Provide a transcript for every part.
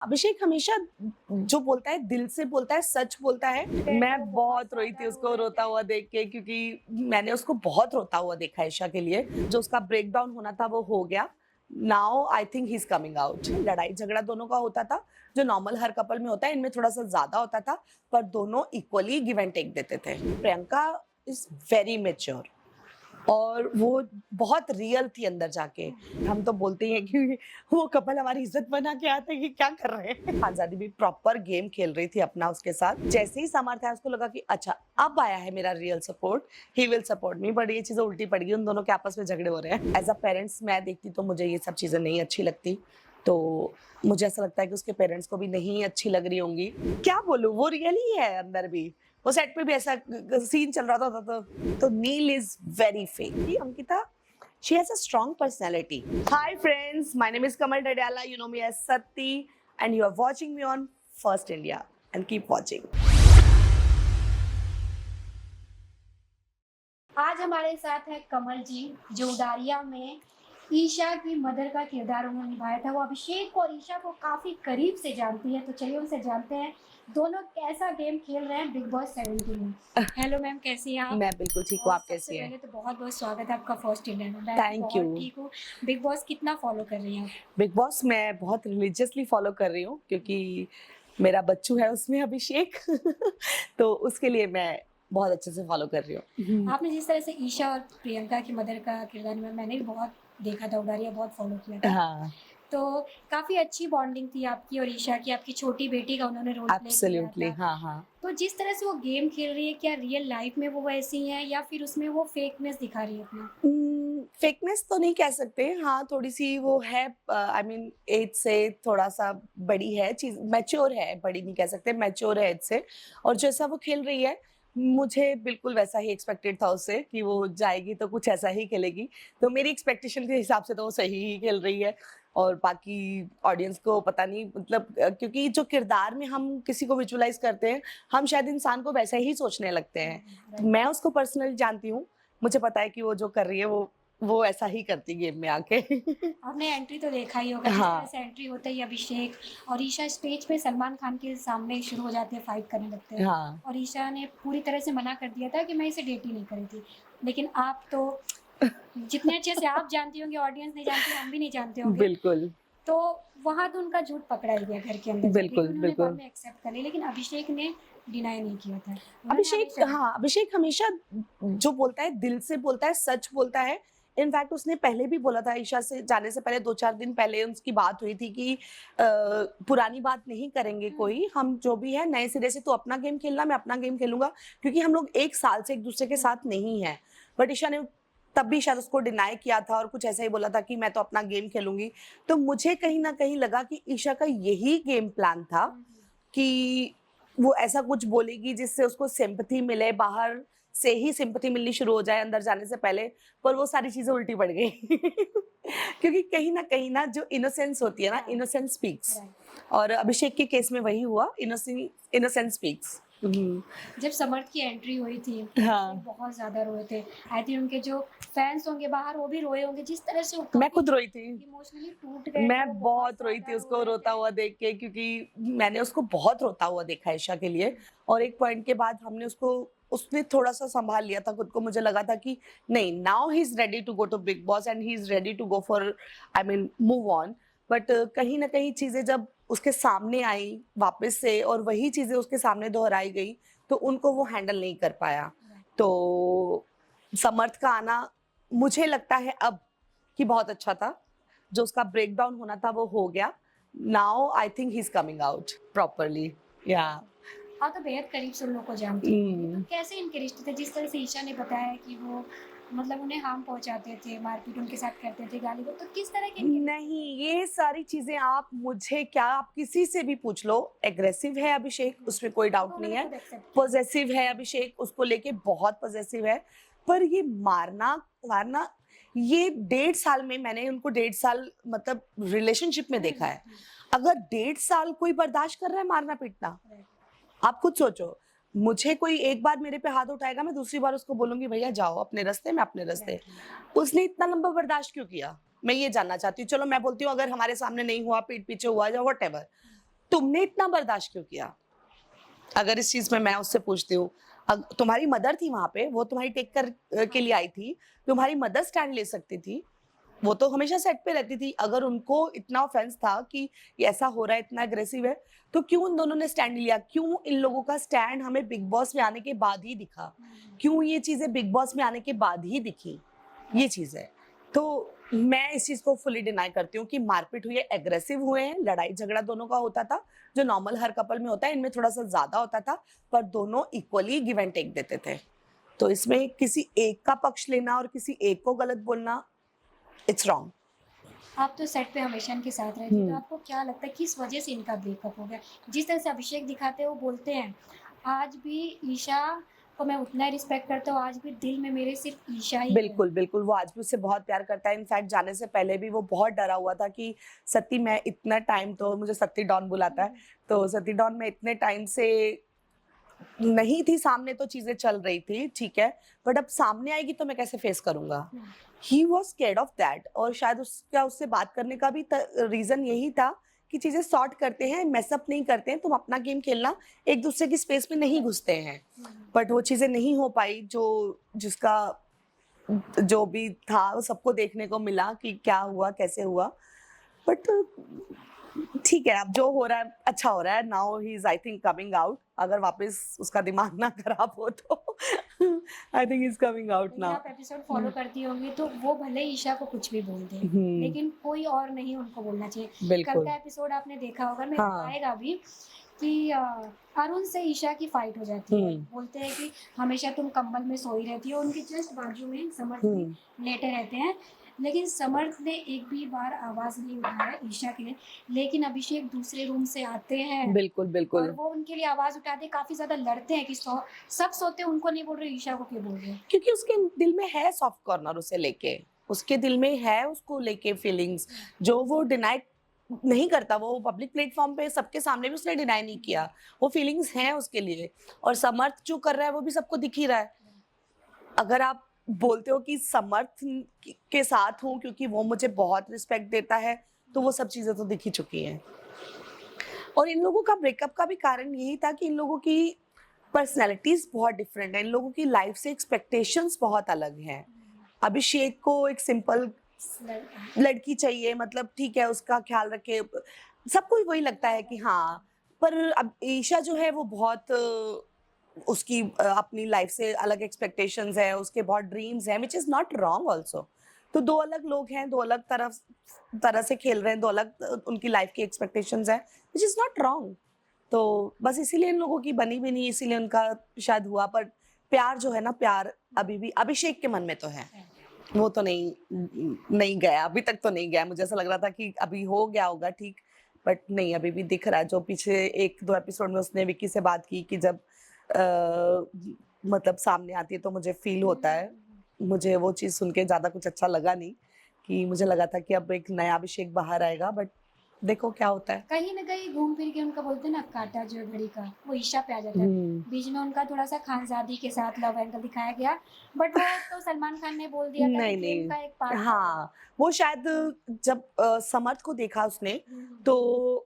अभिषेक हमेशा जो बोलता है दिल से बोलता है, सच बोलता है। मैं बहुत रोई थी उसको रोता हुआ देख के, क्योंकि मैंने उसको बहुत रोता हुआ देखा ईशा के लिए। जो उसका ब्रेक डाउन होना था वो हो गया। Now I think he is coming out. लड़ाई झगड़ा दोनों का होता था, जो नॉर्मल हर कपल में होता है, इनमें थोड़ा सा ज्यादा होता था, पर दोनों इक्वली गिव एंड टेक देते थे। प्रियंका इज वेरी मेच्योर और वो बहुत रियल थी अंदर जाके। हम तो बोलते ही हैं कि वो कपल हमारी इज्जत बना के आते हैं कि क्या कर रहे हैं। आजादी भी प्रॉपर गेम खेल रही थी अपना उसके साथ। जैसे ही समर्थ आया उसको लगा कि अच्छा अब आया है मेरा real support, he will support me. But ये चीजें उल्टी पड़ गई, उन दोनों के आपस में झगड़े हो रहे हैं। एज अ पेरेंट्स मैं देखती तो मुझे ये सब चीजें नहीं अच्छी लगती, तो मुझे ऐसा लगता है कि उसके पेरेंट्स को भी नहीं अच्छी लग रही होंगी। क्या बोलूं, वो रियल ही है अंदर भी। वो सेट पे भी ऐसा सीन चल रहा था तो Neel is very fake. Ankita, she has a strong personality. Hi friends, my name is Kamal Dadiala. You know me as Satti, and you are watching me on First India. And keep watching. आज हमारे साथ है कमल जी, जो उडारिया में ईशा की mother का किरदार उन्होंने निभाया था। वो अभिषेक और ईशा को काफ़ी करीब से जानती है, तो चलिए उनसे जानते हैं दोनों कैसा गेम खेल रहे हैं बिग बॉस 17 में। हेलो मैम, कैसी हैं आप? मैं बिल्कुल ठीक हूँ, आप कैसी सबसे हैं? पहले तो बहुत बहुत स्वागत है आपका फर्स्ट इंडिया में। मैं Thank बहुत you. ठीक हूँ। बिग बॉस कितना फॉलो कर रही हैं आप? बिग बॉस मैं बहुत रिलीजियसली फॉलो कर रही हूँ, क्योंकि मेरा बच्चू है उसमें अभिषेक तो उसके लिए मैं बहुत अच्छे से फॉलो कर रही हूँ। आपने जिस तरह से ईशा और प्रियंका की मदर का किरदार निभाया, मैंने भी बहुत देखा था, उडारिया बहुत फॉलो किया था। हाँ, तो काफ़ी अच्छी बॉन्डिंग थी आपकी और ईशा की। आपकी छोटी बेटी का उन्होंने रोल प्ले किया एब्सोल्युटली। था। हाँ हाँ। तो जिस तरह से वो गेम खेल रही है, क्या रियल लाइफ में वो वैसी हैं या फिर उसमें वो फेकनेस दिखा रही है अपना? फेकनेस तो नहीं कह सकते, हाँ थोड़ी सी वो है। आई मीन एज से थोड़ा सा बड़ी है, चीज मैच्योर है, बड़ी नहीं कह सकते, मैच्योर है एज से। और जैसा वो खेल रही है, मुझे बिल्कुल वैसा ही एक्सपेक्टेड था उससे कि वो जाएगी तो कुछ ऐसा ही खेलेगी। तो मेरी एक्सपेक्टेशन के हिसाब से तो वो सही ही खेल रही है। और बाकी ऑडियंस को पता नहीं, मतलब क्योंकि जो किरदार में हम किसी को विजुअलाइज करते हैं, हम शायद इंसान को वैसा ही सोचने लगते हैं। तो मैं उसको पर्सनली जानती हूँ, मुझे पता है कि वो जो कर रही है वो ऐसा ही करती गेम में आके। आपने एंट्री तो देखा ही होगा, जिस हाँ तरह से एंट्री होते ही अभिषेक और ईशा स्टेज पे सलमान खान के सामने शुरू हो जाते हैं, फाइट करने लगते हैं। हाँ। और ईशा ने पूरी तरह से मना कर दिया था कि मैं इसे डेट ही नहीं करी थी। लेकिन आप तो जितने अच्छे से आप जानती होंगी, ऑडियंस नहीं जानती, हम भी नहीं जानते होंगे। बिल्कुल तो वहाँ तो उनका झूठ पकड़ा ही गया घर के अंदर जाके, बिल्कुल कि उन्होंने बाद बिल्कुल। में एक्सेप्ट कर लिया, लेकिन अभिषेक ने डिनाई नहीं किया था। उन्होंने अभिषेक, हमेशा हाँ अभिषेक हमेशा जो बोलता है दिल से बोलता है, सच बोलता है। इनफैक्ट उसने पहले भी बोला था, ईशा से जाने से पहले 2-4 दिन पहले उसकी बात हुई थी कि पुरानी बात नहीं करेंगे कोई, हम जो भी है नए सिरे से, तू अपना गेम खेलना, मैं अपना गेम खेलूंगा, क्योंकि हम लोग 1 साल से एक दूसरे के साथ नहीं है। बट ईशा ने तब भी शायद उसको डिनाई किया था और कुछ ऐसा ही बोला था कि मैं तो अपना गेम खेलूंगी। तो मुझे कहीं ना कहीं लगा कि ईशा का यही गेम प्लान था कि वो ऐसा कुछ बोलेगी जिससे उसको सिंपैथी मिले, बाहर से ही सिंपैथी मिलनी शुरू हो जाए अंदर जाने से पहले। पर वो सारी चीजें उल्टी पड़ गई क्योंकि कहीं ना जो इनोसेंस होती है ना, इनोसेंस स्पीक्स। राइट। और अभिषेक के केस में वही हुआ, इनोसेंस स्पीक्स। जब समर्थ की एंट्री हुई थी, हाँ, वो बहुत ज़्यादा रोए थे। आई थिंक उनके जो फैंस होंगे बाहर, वो भी रोए होंगे। जिस तरह से वो मैं खुद रोई थी। इमोशनली टूट गए थे, मैं वो बहुत रोई थी ज़्यादा उसको रो रहे रोता थे। हुआ देख के, क्योंकि मैंने उसको बहुत रोता हुआ देखा ईशा के लिए। और एक पॉइंट के बाद हमने उसने थोड़ा सा संभाल लिया था खुद को। मुझे लगा था कि नहीं, now he is ready to go to Bigg Boss and he is ready to go for, I mean move on. But कहीं ना कहीं चीजें जब उसके सामने आई वापस से, और वही चीजें उसके सामने दोहराई गई, तो उनको वो हैंडल नहीं कर पाया। तो समर्थ का आना मुझे लगता है अब कि बहुत अच्छा था। जो उसका ब्रेक डाउन होना था वो हो गया। Now I think he is coming out properly. या आप तो बेहद करीब से उन लोगों को जानती होंगी, तो कैसे इनके रिश्ते थे? जिस तरह से ईशा ने बताया कि वो मतलब उन्हें हार्म पहुंचाते थे, मारपीट उनके साथ करते थे, गाली गलौज, तो किस तरह के इनके नहीं, ये सारी चीजें आप मुझे क्या, आप किसी से भी पूछ लो। एग्रेसिव है अभिषेक, उसमें कोई डाउट नहीं है। खुद एक्सेप्ट किया? पॉजेसिव है अभिषेक, उसको लेके बहुत पॉजेसिव है। पर ये मारना मारना, ये 1.5 साल में मैंने उनको 1.5 साल मतलब रिलेशनशिप में देखा है। अगर 1.5 साल कोई बर्दाश्त कर रहा है मारना पीटना, आप खुद सोचो। मुझे कोई एक बार मेरे पे हाथ उठाएगा, मैं दूसरी बार उसको बोलूंगी भैया जाओ अपने रास्ते, मैं अपने रास्ते। उसने इतना लंबा बर्दाश्त क्यों किया, मैं ये जानना चाहती हूँ। चलो मैं बोलती हूँ अगर हमारे सामने नहीं हुआ, पीठ पीछे हुआ या वट एवर, तुमने इतना बर्दाश्त क्यों किया? अगर इस चीज में मैं उससे पूछती हूँ, तुम्हारी मदर थी वहां पे, वो तुम्हारी टेक कर के लिए आई थी, तुम्हारी मदर स्टैंड ले सकती थी, वो तो हमेशा सेट पे रहती थी। अगर उनको इतना ऑफेंस था कि ये ऐसा हो रहा है, इतना अग्रेसिव है, तो क्यों उन दोनों ने स्टैंड लिया? क्यों इन लोगों का स्टैंड हमें बिग बॉस में आने के बाद ही दिखा? क्यों ये चीजें बिग बॉस में आने के बाद ही दिखी? ये चीज है। तो मैं इस चीज को फुली डिनाई करती हूँ कि मारपीट हुई है, एग्रेसिव हुए हैं, लड़ाई झगड़ा दोनों का होता था, जो नॉर्मल हर कपल में होता है, इनमें थोड़ा सा ज्यादा होता था, पर दोनों इक्वली गिव एंड टेक देते थे। तो इसमें किसी एक का पक्ष लेना और किसी एक को गलत बोलना, इट्स रॉन्ग। आप तो सेट पे हमेशा इनके साथ रहते हैं, तो आपको क्या लगता है किस वजह से इनका ब्रेकअप हो गया? जिस तरह से अभिषेक दिखाते हैं, वो बोलते हैं आज भी ईशा को मैं उतना ही रिस्पेक्ट करता हूँ, आज भी दिल में मेरे सिर्फ ईशा ही है। बिल्कुल बिल्कुल, वो आज भी उससे बहुत प्यार करता है। इनफैक्ट जाने से पहले भी वो बहुत डरा हुआ था कि सती, मैं इतना टाइम, तो मुझे सती डॉन बुलाता है, तो सती डॉन में इतने टाइम से नहीं थी सामने, तो चीजें चल रही थी, ठीक है, बट अब सामने आएगी तो मैं कैसे फेस करूंगा? He was scared of that. और शायद उसका उससे बात करने का भी रीजन यही था कि चीजें सॉर्ट करते हैं, मेसअप नहीं करते हैं, तुम अपना गेम खेलना, एक दूसरे की स्पेस में नहीं घुसते हैं। बट वो चीजें नहीं हो पाई, जो जिसका जो भी था वो सबको देखने को मिला कि क्या हुआ, कैसे हुआ। बट ठीक है, अब जो हो रहा है अच्छा हो रहा है। Now he is I think coming out. अगर वापस उसका दिमाग ना खराब हो तो I think is coming out लेकिन नाउ। आप एपिसोड फॉलो करती होंगी तो वो भले ईशा को कुछ भी बोल दे, लेकिन कोई और नहीं उनको बोलना चाहिए। कल बिल्कुल। का एपिसोड आपने देखा होगा, मैं हाँ। आएगा भी कि अरुण से ईशा की फाइट हो जाती है। बोलते हैं कि हमेशा तुम कंबल में सोई रहती हो, उनके जस्ट बाजू में समर्थ भी लेटे रहते हैं, लेकिन समर्थ ने एक भी बार आवाज नहीं उठाया ईशा के लिए। लेकिन अभिषेक दूसरे रूम से आते हैं बिल्कुल और बिल्कुल, वो उनके लिए आवाज उठाते, काफी ज्यादा लड़ते हैं कि सब सोते हैं, उनको नहीं बोल रहे, ईशा को क्यों बोल रहे हैं? क्योंकि उसके दिल में है सॉफ्ट कॉर्नर उसे लेके, उसके दिल में है उसको लेके फीलिंग्स, जो वो डिनाई नहीं करता। वो पब्लिक प्लेटफॉर्म पे सबके सामने भी उसने डिनाई नहीं किया, वो फीलिंग्स हैं उसके लिए। और समर्थ जो कर रहा है वो भी सबको दिख ही रहा है। अगर आप बोलते हो कि समर्थ के साथ हूँ क्योंकि वो मुझे बहुत रिस्पेक्ट देता है, तो वो सब चीजें तो दिख ही चुकी हैं। और इन लोगों का ब्रेकअप का भी कारण यही था कि इन लोगों की पर्सनैलिटीज बहुत डिफरेंट है, इन लोगों की लाइफ से एक्सपेक्टेशंस बहुत अलग हैं। अभिषेक को एक सिंपल लड़की चाहिए, मतलब ठीक है, उसका ख्याल रखे, सबको वही लगता है कि हाँ। पर अब ईशा जो है वो बहुत उसकी अपनी लाइफ से अलग एक्सपेक्टेशंस है, उसके बहुत ड्रीम्स हैं, which is not wrong also. तो दो अलग लोग हैं, दो अलग तरह से खेल रहे हैं, दो अलग उनकी लाइफ की एक्सपेक्टेशंस है, विच इज नॉट रॉन्ग। तो बस इसीलिए इन लोगों की बनी भी नहीं, इसीलिए उनका शायद हुआ। पर प्यार जो है ना, प्यार अभी भी अभिषेक के मन में तो है, वो तो नहीं गया अभी तक, तो नहीं गया। मुझे ऐसा लग रहा था कि अभी हो गया होगा ठीक, बट नहीं, अभी भी दिख रहा है। जो पीछे 1-2 एपिसोड में उसने विक्की से बात की कि जब मतलब सामने आती है तो मुझे फील होता है, मुझे वो चीज़ सुन के ज़्यादा कुछ अच्छा लगा नहीं, कि मुझे लगा था कि अब एक नया अभिषेक बाहर आएगा, बट देखो क्या होता है। कहीं ना कहीं घूम फिर के उनका बोलते हैं ना, कांटा जो है घड़ी का, वो ईशा पे आ जाता है। बीच में उनका थोड़ा सा खानजादी के साथ लव एंगल दिखाया गया, बट वो तो सलमान खान ने बोल दिया था नहीं कि गेम नहीं, का एक पार्ट। हाँ, वो शायद जब समर्थ को देखा उसने, तो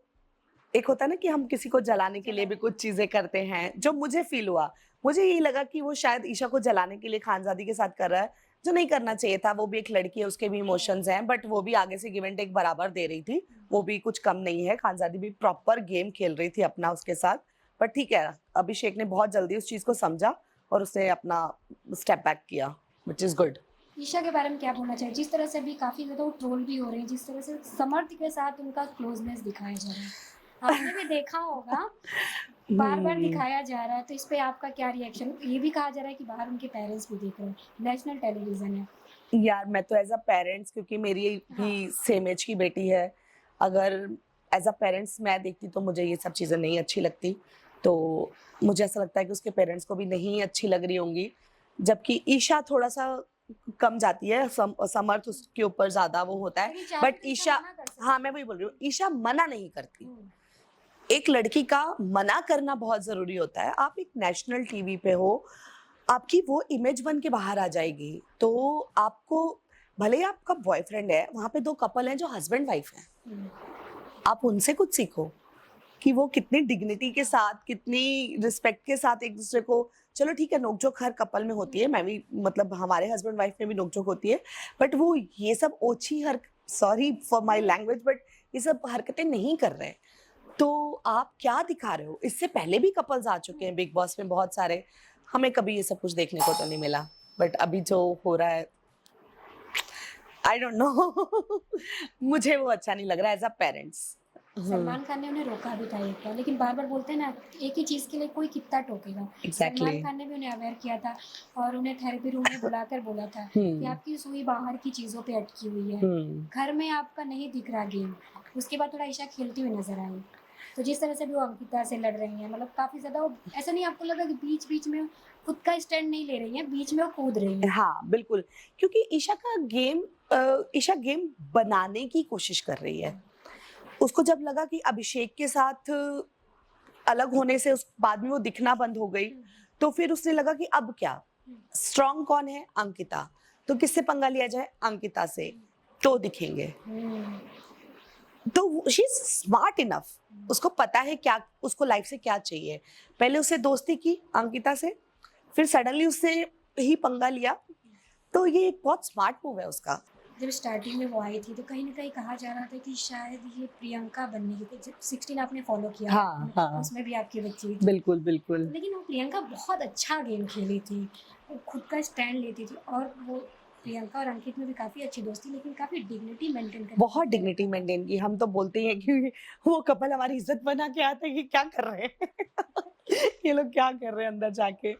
एक होता है ना कि हम किसी को जलाने के लिए भी कुछ चीजें करते हैं, जो मुझे फील हुआ, मुझे यही लगा कि वो शायद ईशा को जलाने के लिए खानजादी के साथ कर रहा है, जो नहीं करना चाहिए था। वो भी एक लड़की है, उसके भी इमोशंस हैं, बट वो भी आगे से गिव एंड टेक बराबर दे रही थी, वो भी कुछ कम नहीं है। खानजादी भी प्रॉपर गेम खेल रही थी अपना उसके साथ। पर ठीक है, अभिषेक ने बहुत जल्दी उस चीज को समझा और उसने अपना स्टेप बैक किया, विच इज गुड। ईशा के बारे में क्या बोलना चाहिए? जिस तरह से भी काफी ज्यादा वो ट्रोल भी हो रहे हैं, जिस तरह से समर्थ के साथ उनका क्लोजनेस दिखाया जा रहा है, आपने भी देखा होगा, बार बार दिखाया जा रहा है, तो इस पे आपका क्या रिएक्शन? ये भी कहा जा रहा है कि बाहर उनके पेरेंट्स भी देख रहे हैं, नेशनल टेलीविजन है। यार मैं तो एज अ पेरेंट्स, क्योंकि मेरी भी सेम एज की बेटी है, अगर एज अ पेरेंट्स मैं देखती तो मुझे ये सब चीज़ें नहीं अच्छी लगती। तो मुझे ऐसा लगता है कि उसके पेरेंट्स को भी नहीं अच्छी लग रही होंगी। जबकि ईशा थोड़ा सा कम जाती है, समर्थ उसके ऊपर ज़्यादा वो होता है, लेकिन चाहे बट तो ईशा, मना कर सकती हाँ मैं वही बोल रही हूँ, ईशा मना नहीं करती। है। एक लड़की का मना करना बहुत ज़रूरी होता है। आप एक नेशनल टीवी पे हो, आपकी वो इमेज बन के बाहर आ जाएगी, तो आपको, भले ही आपका बॉयफ्रेंड है, वहां पे 2 कपल हैं जो हस्बैंड वाइफ हैं, आप उनसे कुछ सीखो कि वो कितनी डिग्निटी के साथ, कितनी रिस्पेक्ट के साथ एक दूसरे को, चलो ठीक है नोकझोंक हर कपल में होती है, मैं भी मतलब हमारे हस्बैंड वाइफ में भी नोकझोंक होती है, बट वो ये सब ओछी हर, sorry for my language, but ये सब हरकतें नहीं कर रहे हैं। तो आप क्या दिखा रहे हो? इससे पहले भी कपल्स आ चुके हैं बिग बॉस में बहुत सारे, हमें कभी ये सब कुछ देखने को तो नहीं मिला, बट अभी जो हो रहा है आई डोंट नो मुझे वो अच्छा नहीं लग रहा as a parents. Salman Khan ने उन्हें रोका भी था एक बार, लेकिन बार बार बोलते हैं ना, एक ही चीज़ के लिए कोई कितना टोकेगा। एग्जैक्टली। सलमान खान ने भी उन्हें अवेयर किया था और उन्हें थेरेपी रूम में बुलाकर बोला था कि आपकी सुई बाहर की चीज़ों पे अटकी हुई है, घर में आपका नहीं दिख रहा गेम। उसके बाद थोड़ा ईशा खेलती हुई नजर आई। तो जिस तरह से भी वो अंकिता से लड़ रही हैं, मतलब काफ़ी ज़्यादा वो, ऐसा नहीं आपको लगा कि बीच बीच में खुद का स्टैंड नहीं ले रही हैं, बीच में वो कूद रही हैं। हाँ बिल्कुल, क्योंकि ईशा गेम बनाने की कोशिश कर रही है। उसको जब लगा कि अभिषेक के साथ अलग होने से उस बाद में वो दिखना बंद हो गई, तो फिर उसने लगा कि अब क्या, स्ट्रांग कौन है? अंकिता। तो किससे पंगा लिया जाए? अंकिता से, तो दिखेंगे। तो शी इज स्मार्ट इनफ, उसको पता है क्या उसको लाइफ से क्या चाहिए। पहले उससे दोस्ती की अंकिता से, फिर सडनली उससे ही पंगा लिया, तो ये एक बहुत स्मार्ट मूव है उसका। जब स्टार्टिंग में वो आई थी तो कहीं ना कहीं कहा जा रहा था कि शायद ये प्रियंका बनने की, जब 16 आपने फॉलो किया, हाँ। उसमें भी आपकी बच्ची थी। बिल्कुल बिल्कुल। लेकिन वो प्रियंका बहुत अच्छा गेम खेली थी, वो खुद का स्टैंड लेती थी, और वो प्रियंका और अंकित में भी काफ़ी अच्छी दोस्ती, लेकिन काफ़ी डिग्निटी मेंटेन कर, बहुत डिग्निटी मेंटेन की। हम तो बोलते हैं कि वो कपल हमारी इज्जत बना के आते हैं कि क्या कर रहे हैं ये लोग क्या कर रहे हैं अंदर जाके।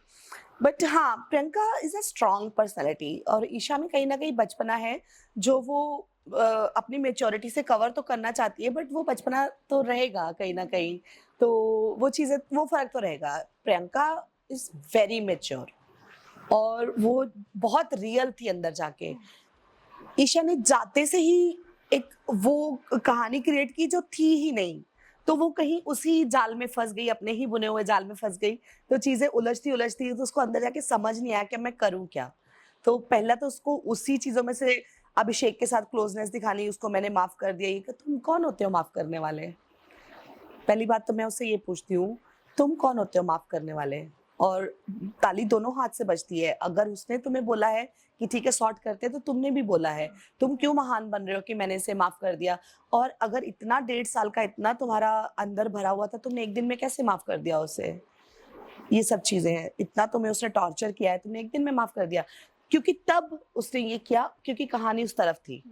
बट हाँ, Priyanka is a strong personality, और ईशा में कहीं ना कहीं बचपना है जो वो अपनी मेच्योरिटी से कवर तो करना चाहती है, बट वो बचपना तो रहेगा कहीं ना कहीं, तो वो चीजें, वो फर्क तो रहेगा। प्रियंका इज वेरी मेच्योर और वो बहुत रियल थी अंदर जाके। ईशा ने जाते से ही एक वो कहानी क्रिएट की जो थी ही नहीं, तो वो कहीं उसी जाल में फंस गई, अपने ही बुने हुए जाल में फंस गई। तो चीजें उलझती तो उसको अंदर जाके समझ नहीं आया कि मैं करूं क्या। तो पहला तो उसको उसी चीजों में से अभिषेक के साथ क्लोजनेस दिखानी, उसको मैंने माफ कर दिया। ये कि तुम कौन होते हो माफ करने वाले? पहली बात तो मैं उससे ये पूछती हूँ, तुम कौन होते हो माफ करने वाले? और ताली दोनों हाथ से बजती है। अगर उसने तुम्हें बोला है कि ठीक है सॉर्ट करते हैं, तो तुमने भी बोला है। तुम क्यों महान बन रहे हो कि मैंने इसे माफ कर दिया? और अगर इतना 1.5 साल का इतना तुम्हारा अंदर भरा हुआ था, तुमने एक दिन में कैसे माफ कर दिया उसे? ये सब चीजें हैं। इतना तुम्हें उसने टॉर्चर किया है, तुमने एक दिन में माफ कर दिया। क्योंकि तब उसने ये किया क्योंकि कहानी उस तरफ थी,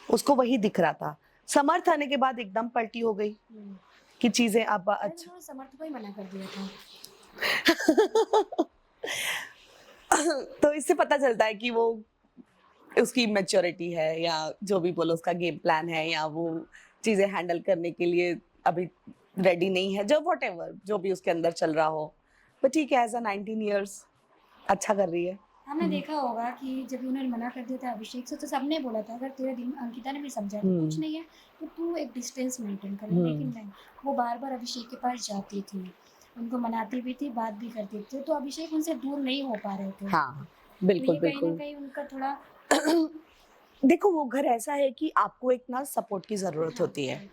उसको वही दिख रहा था। समर्थ आने के बाद एकदम पलटी हो गई कि चीजें अब अच्छा समर्थ को ही मना कर दिया था। तो इससे पता चलता है कि वो उसकी मैच्योरिटी है, या जो भी बोलो उसका गेम प्लान है, या वो चीजें हैंडल करने के लिए अभी रेडी नहीं है, जो व्हाटएवर जो भी उसके अंदर चल रहा हो। बट ठीक है, एज अ 19 इयर्स अच्छा कर रही है। हमने देखा होगा कि जब उन्होंने मना कर दिया था अभिषेक से, तो सबने बोला था, अगर तेरे दिन अंकिता ने भी समझा कि कुछ नहीं है तो तू एक डिस्टेंस मेंटेन कर, लेकिन नहीं, वो बार बार अभिषेक के पास जाती थी, उनको मनाती भी थी, बात भी करती थी, तो अभिषेक उनसे दूर नहीं हो पा रहे थे। हाँ तो बिल्कुल ये कहीं ना बिल्कुल। कहीं उनका थोड़ा देखो वो घर ऐसा है कि आपको एक ना सपोर्ट की जरूरत होती है,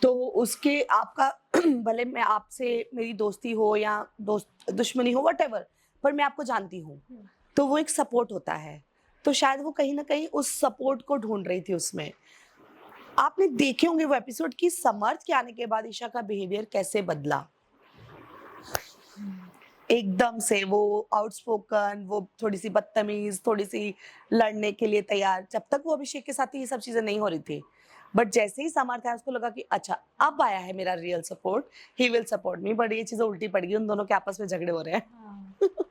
तो उसके आपका भले मैं आपसे मेरी दोस्ती हो या दोस्त दुश्मनी हो व्हाटएवर, पर मैं आपको जानती हूँ, तो वो एक सपोर्ट होता है। तो शायद वो कहीं ना कहीं उस सपोर्ट को ढूंढ रही थी उसमें। आपने देखे होंगे वो एपिसोड की समर्थ के आने के बाद ईशा का बिहेवियर कैसे बदला। एकदम से वो आउटस्पोकन, वो थोड़ी सी बदतमीज, थोड़ी सी लड़ने के लिए तैयार। जब तक वो अभिषेक के साथ ये सब चीजें नहीं हो रही थी, बट जैसे ही समर्थ आया उसको लगा कि अच्छा अब आया है मेरा real support, he will support me. But ये चीजें उल्टी पड़ गई, उन दोनों के आपस में झगड़े हो रहे हैं।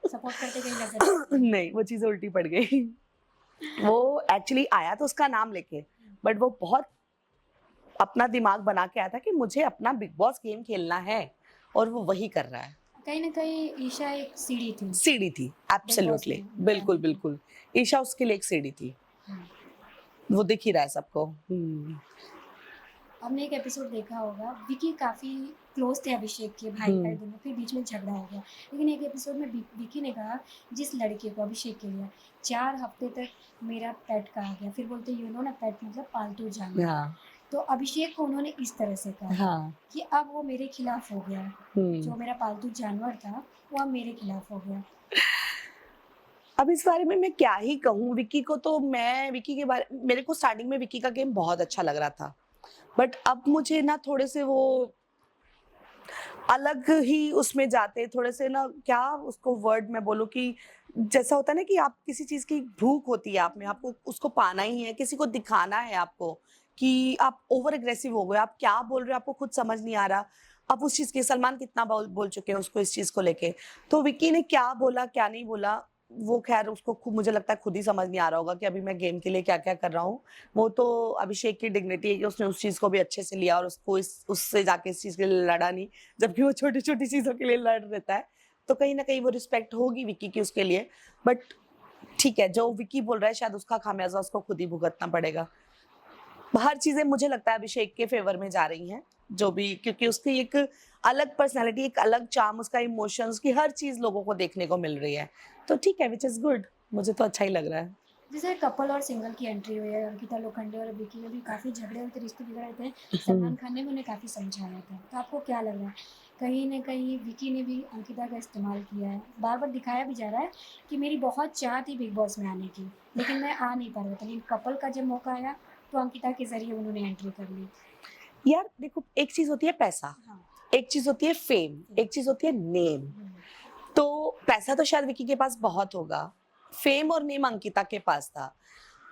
सपोर्ट करते कहीं नजर नहीं, वो चीजें उल्टी पड़ गई। वो एक्चुअली आया तो उसका नाम लेके, बट वो बहुत अपना दिमाग बना के आया था कि मुझे अपना बिग बॉस गेम खेलना है, और वो वही कर रहा है। कहीं ना कहीं ईशा एक सीढ़ी थी, सीढ़ी थी, एब्सोल्युटली, बिल्कुल बिल्कुल। ईशा उसके लिए एक सीढ़ी थी, वो दिख ही रहा है सबको। हमने एक एपिसोड देखा होगा, विकी काफ़ी क्लोज थे अभिषेक के भाई भाई दोनों, फिर बीच में झगड़ा हो गया, लेकिन एक एपिसोड में विकी ने कहा जिस लड़के को अभिषेक के लिए 4 हफ्ते तक मेरा पेट कहा गया, फिर बोलते यू नो ना पेट मतलब पालतू जानवर, तो अभिषेक को उन्होंने इस तरह से कहा हाँ। कि अब वो मेरे खिलाफ हो गया, जो हम्म। मेरा पालतू जानवर था वो अब मेरे खिलाफ हो गया। अब इस बारे में मैं क्या ही कहूँ। विक्की को तो मैं विक्की के बारे मेरे को स्टार्टिंग में विक्की का गेम बहुत अच्छा लग रहा था, बट अब मुझे ना थोड़े से वो अलग ही उसमें जाते, थोड़े से ना, क्या उसको वर्ड मैं बोलूँ कि जैसा होता है ना कि आप किसी चीज की भूख होती है आप में, आपको उसको पाना ही है, किसी को दिखाना है आपको कि आप ओवर एग्रेसिव हो गए, आप क्या बोल रहे हो आपको खुद समझ नहीं आ रहा। अब उस चीज के सलमान कितना बोल चुके हैं उसको इस चीज को लेके, तो विक्की ने क्या बोला क्या नहीं बोला वो खैर उसको मुझे लगता है खुद ही समझ नहीं आ रहा होगा कि अभी मैं गेम के लिए क्या क्या कर रहा हूँ। वो तो अभिषेक की डिग्निटी है कि उसने उस चीज को भी अच्छे से लिया और उसको उससे जाके इस चीज के लिए लड़ा नहीं, जबकि वो छोटी छोटी चीजों के लिए लड़ रहता है। तो कहीं ना कहीं वो रिस्पेक्ट होगी विक्की की उसके लिए, बट ठीक है, जो विक्की बोल रहा है शायद उसका खामियाजा उसको खुद ही भुगतना पड़ेगा। हर चीजें मुझे लगता है अभिषेक के फेवर में जा रही हैं, जो भी, क्योंकि उसकी एक अलग पर्सनालिटी, एक अलग चार्म, उसका इमोशंस की हर चीज लोगों को देखने को मिल रही है, तो ठीक है, विच इज गुड, मुझे तो अच्छा ही लग रहा है। जैसे कपल और सिंगल की एंट्री हुई है, अंकिता लोखंडे और विकी में भी काफ़ी झगड़े हुए थे, रिश्ते बिगड़ रहे थे, सलमान खान ने भी उन्हें काफ़ी समझाया था। तो आपको क्या लग रहा है, कहीं न कहीं विकी ने भी अंकिता का इस्तेमाल किया है? बार-बार दिखाया भी जा रहा है कि मेरी बहुत चाह थी बिग बॉस में आने की, लेकिन मैं आ नहीं पा रहा था, लेकिन कपल का जब मौका आया तो अंकिता के ज़रिए उन्होंने एंट्री कर ली। यार देखो, एक चीज होती है पैसा, हाँ। एक चीज होती है फेम, एक चीज होती है नेम। तो पैसा तो शायद विकी के पास बहुत होगा, फेम और नेम अंकिता के पास था।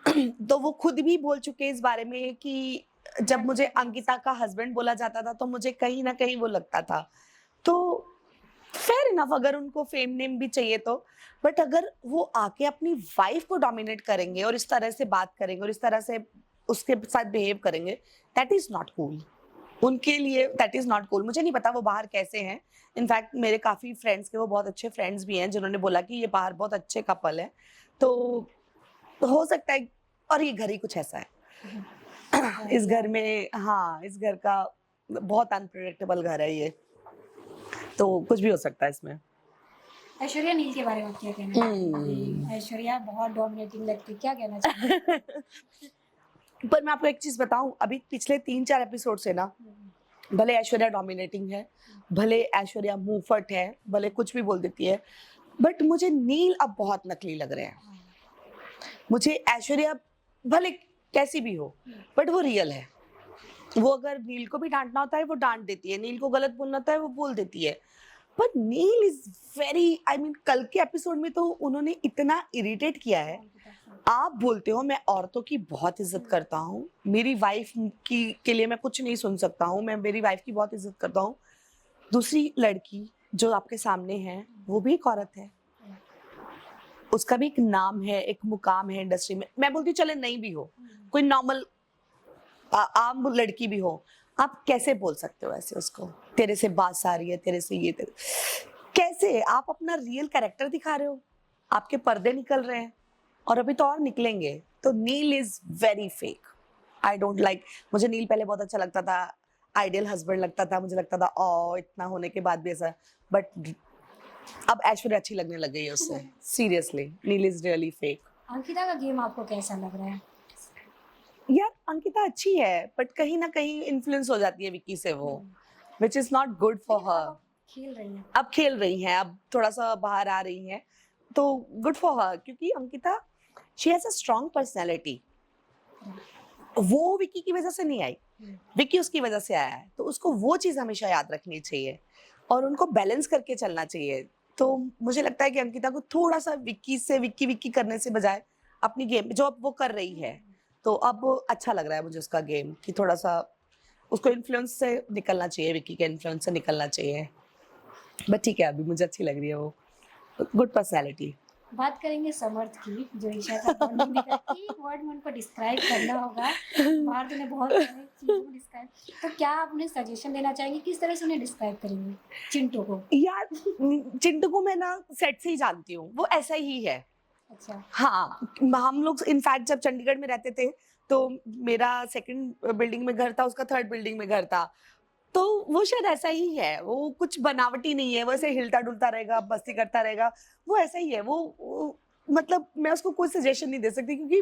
तो वो खुद भी बोल चुके इस बारे में कि जब मुझे अंकिता का हस्बैंड बोला जाता था तो मुझे कहीं ना कहीं वो लगता था। तो फेयर इनफ, अगर उनको फेम नेम भी चाहिए तो, बट अगर वो आके अपनी वाइफ को डोमिनेट करेंगे और इस तरह से बात करेंगे और इस तरह से उसके साथ बिहेव करेंगे, दैट इज नॉट कूल। उनके लिए दैट इज नॉट कूल। मुझे नहीं पता वो बाहर कैसे हैं, इनफैक्ट मेरे काफी फ्रेंड्स के वो बहुत अच्छे फ्रेंड्स भी हैं जिन्होंने बोला कि ये बाहर बहुत अच्छे कपल है, तो हो सकता है, और ये घर ही कुछ ऐसा है। इस घर में, हाँ, इस घर का बहुत अनप्रेडिक्टेबल घर है ये, तो कुछ भी हो सकता है इसमें। ऐश्वर्या नील के बारे में आप क्या कहना चाहेंगे? ऐश्वर्या बहुत डोमिनेटिंग लगती है, क्या कहना चाहेंगे? पर मैं आपको एक चीज बताऊं, अभी पिछले 3-4 एपिसोड से ना, भले ऐश्वर्या डोमिनेटिंग है, भले ऐश्वर्या मुंहफट है, भले कुछ भी बोल देती है, बट मुझे नील अब बहुत नकली लग रहे हैं। मुझे ऐश्वर्या भले कैसी भी हो, बट वो रियल है। वो अगर नील को भी डांटना होता है वो डांट देती है, नील को गलत बोलना होता है वो बोल देती है। But Neil is very, I mean कल के एपिसोड में तो उन्होंने इतना इरिटेट किया है। आप बोलते हो मैं औरतों की बहुत इज्जत करता हूँ, मेरी वाइफ की के लिए मैं कुछ नहीं सुन सकता हूँ, मैं मेरी वाइफ की बहुत इज्जत करता हूँ। दूसरी लड़की जो आपके सामने है वो भी एक औरत है, उसका भी एक नाम है, एक मुकाम है इंडस्ट्री में। मैं बोलती हूँ चले नहीं भी हो, कोई नॉर्मल आम लड़की भी हो, आप कैसे बोल सकते हो ऐसे उसको, तेरे से बात आ रही है, तेरे से ये तेरे, कैसे आप अपना रियल कैरेक्टर दिखा रहे हो? आपके पर्दे निकल रहे हैं और अभी तो और निकलेंगे। तो Neel is very fake, I don't like. मुझे नील पहले बहुत अच्छा लगता था, आइडियल हस्बैंड लगता था, मुझे लगता था ओ इतना होने के बाद भी ऐसा, बट अब ऐश्वर्या अच्छी लगने लग गई है उससे। Seriously, Neil is really fake. Ankita का गेम आपको कैसा लग रहा है? यार अंकिता अच्छी है, बट कहीं ना कहीं इन्फ्लुएंस हो जाती है विक्की से वो, which is not good for लेकिन हर। अब खेल रही है। अब खेल रही हैं, अब थोड़ा सा बाहर आ रही हैं, तो गुड फॉर हर, क्योंकि Ankita she has a strong personality. वो विक्की की वजह से नहीं आई, विक्की उसकी वजह से आया है, तो उसको वो चीज हमेशा याद रखनी चाहिए और उनको बैलेंस करके चलना चाहिए। तो मुझे लगता है कि अंकिता को थोड़ा सा विक्की से विक्की विक्की करने से बजाय अपनी गेम जो अब वो कर रही है, तो अब अच्छा लग रहा है मुझे उसका गेम, कि थोड़ा सा उसको इन्फ्लुएंस से निकलना चाहिए, विक्की के इन्फ्लुएंस से निकलना चाहिए। बट ठीक है, अभी मुझे अच्छी लग रही है वो, गुड पर्सनैलिटी। बात करेंगे समर्थ की, जो ईशा का बॉन्डिंग दिखा, एक वर्ड में उनको डिस्क्राइब करना होगा। बाहर तो ने बहुत सारी चीज़ों को डिस्क्राइब, तो क्या आप उन्हें सजेशन देना चाहेंगे, किस तरह से उन्हें डिस्क्राइब करेंगे चिंटू को? यार चिंटू को मैं ना सेट से ही जानती हूँ, वो ऐसा ही है। अच्छा। हाँ, हम लोग इनफैक्ट जब चंडीगढ़ में रहते थे तो मेरा सेकंड बिल्डिंग में घर था, उसका थर्ड बिल्डिंग में घर था, तो वो शायद ऐसा ही है, वो कुछ बनावटी नहीं है, वो ऐसे हिलता डुलता रहेगा, मस्ती करता रहेगा, वो ऐसा ही है। वो मतलब मैं उसको कोई सजेशन नहीं दे सकती, क्योंकि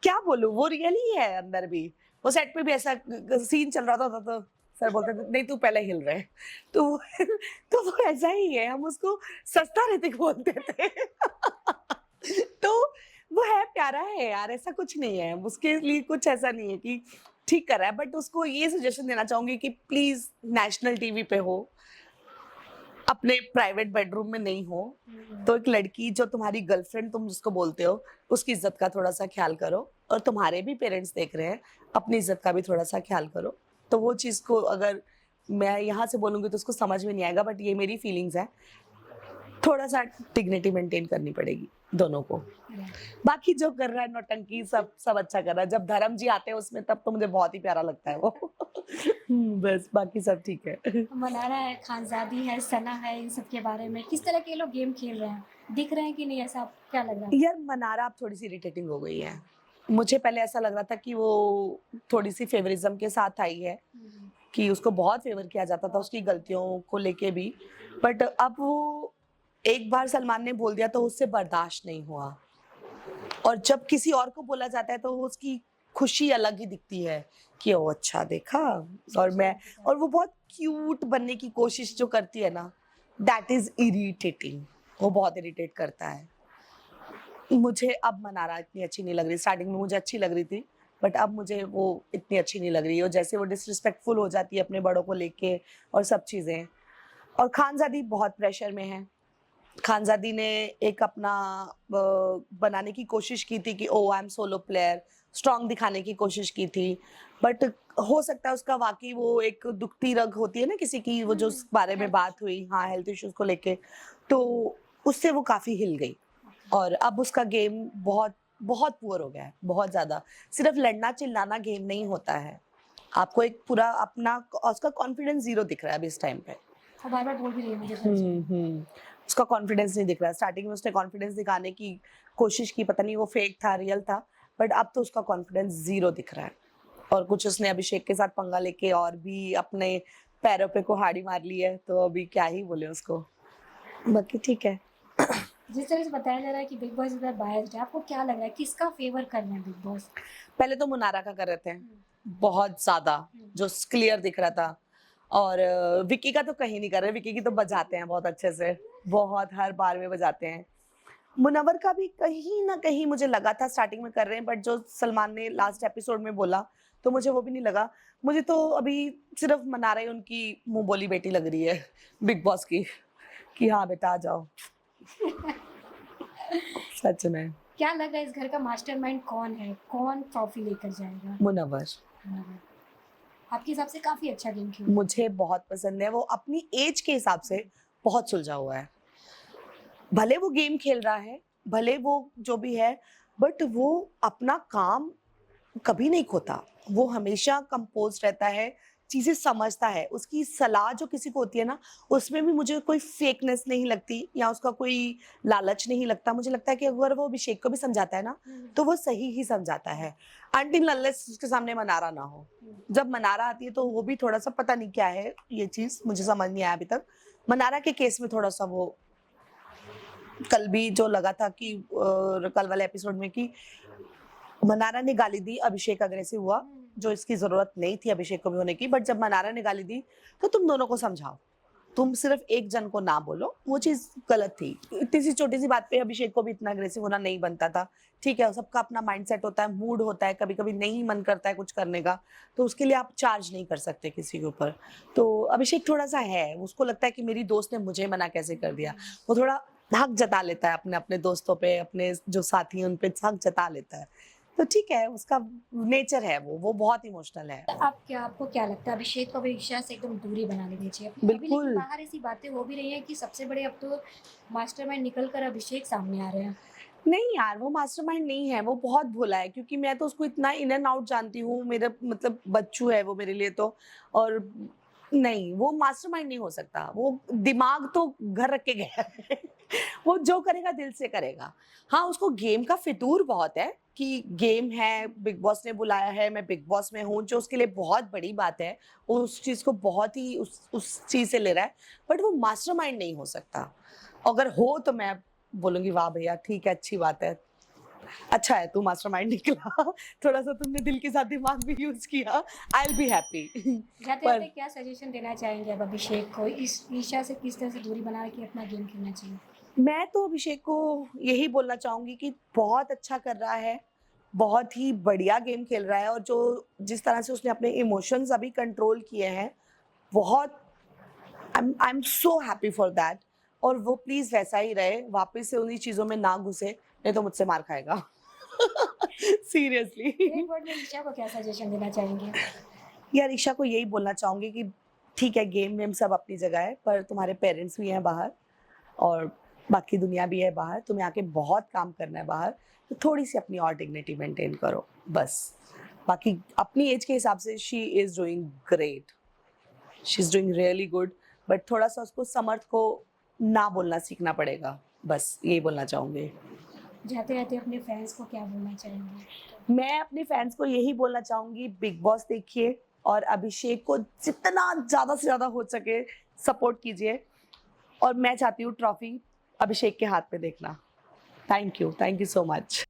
क्या बोलूं, वो रियल ही है अंदर भी, वो सेट पे भी ऐसा सीन चल रहा था तो सर बोलते थे नहीं तू पहले हिल रहे है। तो तो वो ऐसा ही है, हम उसको सस्ता ऋतिक बोलते थे। तो वो है, प्यारा है यार, ऐसा कुछ नहीं है उसके लिए, कुछ ऐसा नहीं है कि ठीक कर रहा है। बट उसको ये सजेशन देना चाहूंगी कि प्लीज नेशनल टीवी पे हो, अपने प्राइवेट बेडरूम में नहीं हो। तो एक लड़की जो तुम्हारी गर्लफ्रेंड तुम जिसको बोलते हो, उसकी इज्जत का थोड़ा सा ख्याल करो। और तुम्हारे भी पेरेंट्स देख रहे हैं, अपनी इज्जत का भी थोड़ा सा ख्याल करो। तो वो चीज को अगर मैं यहाँ से बोलूंगी तो उसको समझ में नहीं आएगा, बट ये मेरी फीलिंग्स है। थोड़ा सा डिग्निटी मेंटेन करनी पड़ेगी दोनों को। बाकी जो कर रहा है नौटंकी, सब सब अच्छा कर रहा है। जब धर्म जी आते हैं उसमें, तब तो मुझे बहुत ही प्यारा लगता है वो। बस बाकी सब ठीक है। मनारा है, खानजादी है, सना है, इन सब के बारे में किस तरह के लोग गेम खेल रहे हैं, दिख रहे हैं कि नहीं, ऐसा क्या लग रहा है? यार मनारा अब थोड़ी सी इरिटेटिंग हो गई है। मुझे पहले ऐसा लग रहा था कि वो थोड़ी सी फेवरिज्म के साथ आई है, कि उसको बहुत फेवर किया जाता था उसकी गलतियों को लेके भी। बट अब वो एक बार सलमान ने बोल दिया तो उससे बर्दाश्त नहीं हुआ। और जब किसी और को बोला जाता है तो उसकी खुशी अलग ही दिखती है कि ओ अच्छा देखा। और वो बहुत क्यूट बनने की कोशिश जो करती है ना, दैट इज इरिटेटिंग। वो बहुत इरिटेट करता है मुझे। अब मनारा इतनी अच्छी नहीं लग रही, स्टार्टिंग में मुझे अच्छी लग रही थी, बट अब मुझे वो इतनी अच्छी नहीं लग रही है। और जैसे वो डिसरिस्पेक्टफुल हो जाती है अपने बड़ों को लेके और सब चीजें। और खानजादी बहुत प्रेशर में है। खानजादी ने एक अपना बनाने की कोशिश की थी कि oh I am solo player, strong दिखाने की कोशिश की थी। बट हो सकता है उसका वाकई वो एक दुखती रग होती है ना किसी की, वो जो उस बारे में बात हुई, हाँ हेल्थ इश्यूज को लेके, तो उससे वो काफी हिल गई। और अब उसका गेम बहुत बहुत पुअर हो गया है, बहुत ज्यादा। सिर्फ लड़ना चिल्लाना गेम नहीं होता है, आपको एक पूरा अपना, उसका कॉन्फिडेंस जीरो दिख रहा है अभी इस टाइम पे। और बार बार बोल भी रही है मुझे। उसका कॉन्फिडेंस नहीं दिख रहा। स्टार्टिंग में उसने कॉन्फिडेंस दिखाने की कोशिश की, पता नहीं वो फेक था रियल था, बट अब तो उसका कॉन्फिडेंस जीरो दिख रहा है। और कुछ उसने अभिषेक के साथ पंगा लेके और भी अपने पैरों पे कुल्हाड़ी मार ली है, तो अभी क्या ही बोले उसको। बाकी ठीक है। जिस तरह से बताया जा रहा है कि बिग बॉस इधर बायस्ड है, आपको क्या लग रहा है किसका फेवर कर रहे हैं बिग बॉस? पहले तो मुनारा का कर रहे थे बहुत ज्यादा, जो क्लियर दिख रहा था। और विक्की का तो कहीं नहीं कर रहे। विक्की की तो बजाते हैं बहुत अच्छे से, बहुत हर बार में बजाते हैं। मुनव्वर का भी कहीं ना कहीं मुझे लगा था स्टार्टिंग में कर रहे हैं, बट जो सलमान ने लास्ट एपिसोड में बोला तो मुझे वो भी नहीं लगा। मुझे तो अभी सिर्फ मनारा ही उनकी मुंह बोली बेटी लग रही है बिग बॉस की, कि हाँ बेटा आ जाओ। सच में। क्या लग रहा है इस घर का मास्टरमाइंड कौन है, कौन ट्रॉफी लेकर जाएगा? मुनव्वर आपके हिसाब से काफी अच्छा गेम खेल, मुझे बहुत पसंद है। वो अपनी एज के हिसाब से बहुत सुलझा हुआ है। भले वो गेम खेल रहा है, भले वो जो भी है, बट वो अपना काम कभी नहीं खोता। वो हमेशा कंपोज रहता है, चीजें समझता है। उसकी सलाह जो किसी को होती है ना, उसमें भी मुझे कोई फेकनेस नहीं लगती या उसका कोई लालच नहीं लगता। मुझे लगता है कि अगर वो अभिषेक को भी समझाता है ना, तो वो सही ही समझाता है, अनटिल अनलेस उसके सामने मनारा ना हो। जब मनारा आती है तो वो भी थोड़ा सा, पता नहीं क्या है ये चीज, मुझे समझ नहीं आया अभी तक। मनारा के केस में थोड़ा सा वो, कल भी जो लगा था कि कल वाले एपिसोड में कि मनारा ने गाली दी, अभिषेक अग्रेसिव हुआ, जो इसकी जरूरत नहीं थी अभिषेक को भी होने की। बट जब मनारा ने गाली दी तो तुम दोनों को समझाओ, तुम सिर्फ एक जन को ना बोलो, वो चीज गलत थी। इतनी सी छोटी सी बात पे अभिषेक को भी इतना अग्रेसिव होना नहीं बनता था। ठीक है, सबका अपना माइंडसेट होता है, मूड होता है, कभी कभी नहीं मन करता है कुछ करने का, तो उसके लिए आप चार्ज नहीं कर सकते किसी के ऊपर। तो अभिषेक थोड़ा सा है, उसको लगता है कि मेरी दोस्त ने मुझे मना कैसे कर दिया। वो थोड़ा हक जता लेता है अपने अपने दोस्तों पे, अपने जो साथी हैं उन पे हक जता लेता है। तो ठीक है, उसका नेचर है, वो बहुत इमोशनल है। आपको क्या लगता है अभिषेक को भी ईशा से एकदम दूरी बना लेनी चाहिए? बिल्कुल। लेकिन बाहर ऐसी बातें हो भी रही हैं कि सबसे बड़े अब तो मास्टरमाइंड निकल कर अभिषेक सामने आ रहे हैं। नहीं यार, वो मास्टरमाइंड नहीं है, वो बहुत भोला है। क्योंकि मैं तो उसको इतना इन एंड आउट जानती हूँ, मेरा मतलब बच्चू है वो मेरे लिए तो। और नहीं, वो मास्टरमाइंड नहीं हो सकता। वो दिमाग तो घर रख के गया है। वो जो करेगा दिल से करेगा। हाँ, उसको गेम का फितूर बहुत है कि गेम है, बिग बॉस ने बुलाया है, मैं बिग बॉस में हूँ, जो उसके लिए बहुत बड़ी बात है। वो उस चीज को बहुत ही उस चीज से ले रहा है, बट वो मास्टरमाइंड नहीं हो सकता। अगर हो तो मैं बोलूंगी वाह भैया, ठीक है, अच्छी बात है, अच्छा है तू मास्टरमाइंड निकला। थोड़ा सा तुमने दिल के साथ दिमाग भी यूज किया। I will be happy. जाते पर जाते क्या सजेशन देना चाहेंगे अब अभिषेक को, इस ईशा से किस तरह से दूरी बना के अपना गेम खेलना चाहिए? मैं तो अभिषेक को यही बोलना चाहूंगी कि बहुत अच्छा कर रहा है, बहुत ही बढ़िया गेम खेल रहा है, और जो जिस तरह से उसने अपने इमोशंस अभी कंट्रोल किए हैं, बहुत I am so happy for that. और वो प्लीज वैसा ही रहे, वापस से उन्हीं चीजों में ना घुसे, नहीं तो मुझसे मार खाएगा। सीरियसली। एक वर्ड में ईशा को क्या सजेशन देना चाहेंगे? यार ईशा को यही बोलना चाहूंगी कि ठीक है, गेम वेम सब अपनी जगह है, पर तुम्हारे पेरेंट्स भी हैं बाहर और बाकी दुनिया भी है बाहर, तुम्हें आके बहुत काम करना है बाहर, तो थोड़ी सी अपनी और डिग्निटी मेंटेन करो बस। बाकी अपनी एज के हिसाब से she is doing great, she is doing really good, but थोड़ा सा उसको समर्थ को ना बोलना सीखना पड़ेगा, बस यही बोलना चाहूँगी। जाते जाते अपने फैंस को क्या बोलना चाहेंगे? मैं अपने फैंस को यही बोलना चाहूँगी, बिग बॉस देखिए और अभिषेक को जितना ज़्यादा से ज़्यादा हो सके सपोर्ट कीजिए, और मैं चाहती हूँ ट्रॉफी अभिषेक के हाथ में देखना। Thank you so much.